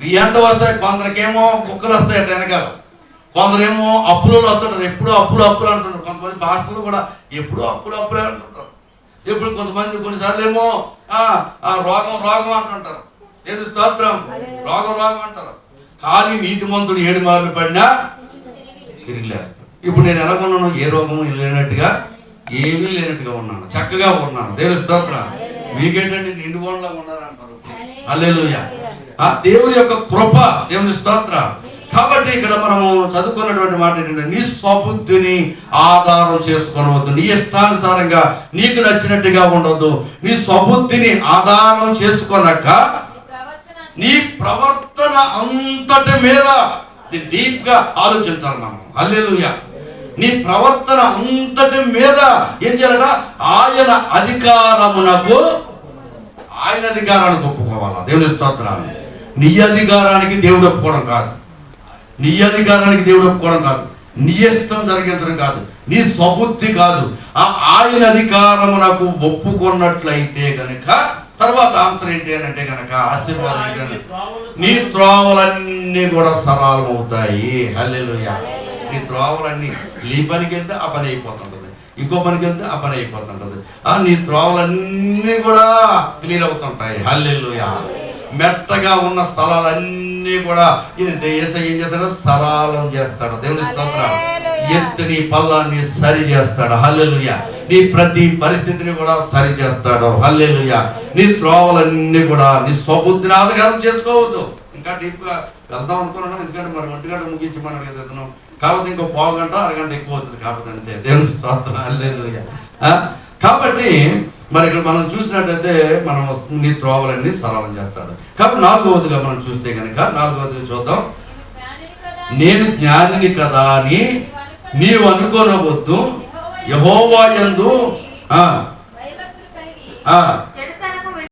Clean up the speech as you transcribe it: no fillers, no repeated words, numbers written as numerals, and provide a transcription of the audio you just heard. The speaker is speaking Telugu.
ఈ ఎంట వస్తాయి, కొందరికేమో కుక్కలు వస్తాయి అట్లా వెనకాల, కొందరేమో అప్పులలో వస్తుంటారు, ఎప్పుడు అప్పులు అప్పులు అంటుంటారు. కొంతమంది భాషలు కూడా ఎప్పుడు అప్పులు అప్పులే అంటుంటారు. ఎప్పుడు కొంతమంది కొన్నిసార్లు ఏమో రోగం రోగం అంటుంటారు. ఏది స్తోత్రం, రోగం రోగం అంటారు. కానీ నీతిమంతుడు 7 మార్లు పడినా తిరిగి లేస్తాడు. ఇప్పుడు నేను ఎలాగొన్నాను? ఏ రోగము లేనట్టుగా, ఏమీ లేనట్టుగా ఉన్నాను, చక్కగా ఉన్నాను. దేవుని స్తోత్రం. మీకేంటంటే నిండు బోన్లా ఉన్నారంటారు. హల్లెలూయా. దేవుని యొక్క కృప, దేవుని స్తోత్రం. కాబట్టి ఇక్కడ మనము చదువుకున్నటువంటి మాట ఏంటంటే, నీ స్వబుద్ధిని ఆధారం చేసుకోవద్దు, నీ ఇష్టానుసారంగా నీకు నచ్చినట్టుగా ఉండవద్దు. నీ స్వబుద్ధిని ఆధారం చేసుకొనక నీ ప్రవర్తన అంతటి మీద డీప్ గా ఆలోచించాలి మనం. హల్లెలూయా. నీ ప్రవర్తన అంతటి మీద ఏం చేయాలట? ఆయన అధికారానికి ఒప్పుకోవాలా? దేవుని స్తోత్రాలు. నీ అధికారానికి దేవుడు ఒప్పుకోవడం కాదు, నీ అధికారానికి దేవుడు ఒప్పుకోవడం కాదు, నీ ఇష్టం జరిగించడం కాదు, నీ స్వబుద్ధి కాదు. ఆయన అధికారమునకు ఒప్పుకున్నట్లయితే గనుక తర్వాత ఆన్సర్ ఏంటి అని అంటే కనుక, ఆశీర్వాదం ఏంటి? నీ త్రోవలన్నీ కూడా సరళం అవుతాయి. హల్లెలూయా. నీ త్రోవలన్నీ, ఈ పనికి వెళ్తే ఆ పని అయిపోతుంటది, ఇంకో పనికి వెళ్తే ఆ పని అయిపోతుంటది. నీ త్రోవలన్నీ కూడా క్లియర్ అవుతుంటాయి. హల్లెలూయా. మెత్తగా ఉన్న స్థలాలన్నీ కూడా యేసయ్య ఏం చేస్తాడు? సరళం చేస్తాడు. దేవుని స్తోత్రం. ఎత్తుని పల్లాన్ని సరి చేస్తాడు. హల్లెలూయా. నీ ప్రతి పరిస్థితిని కూడా సరి చేస్తాడు. హల్లెలూయా. నీ త్రోవలన్నీ కూడా నీ స్వబుద్ధిని ఆధారం చేసుకోవద్దు. ఇంకా డీప్ గా వెళ్దాం అనుకున్నాను, ఎందుకంటే మరి 1 గంట ముగించి మనం కదా, కాబట్టి ఇంకో 1/2 గంట 1 గంట ఎక్కువ అవుతుంది. కాబట్టి అంతే. దేవుని స్తోత్రం. హల్లెలూయా. కాబట్టి మరి ఇక్కడ మనం చూసినట్లయితే మనం నీ త్రోవలన్నీ సరళం చేస్తాడు. కాబట్టి 4వదిగా మనం చూస్తే కనుక 4వదిగా చూద్దాం. నేను జ్ఞానిని కదా అని నీవు అనుకోనవద్దు, యెహోవా యందు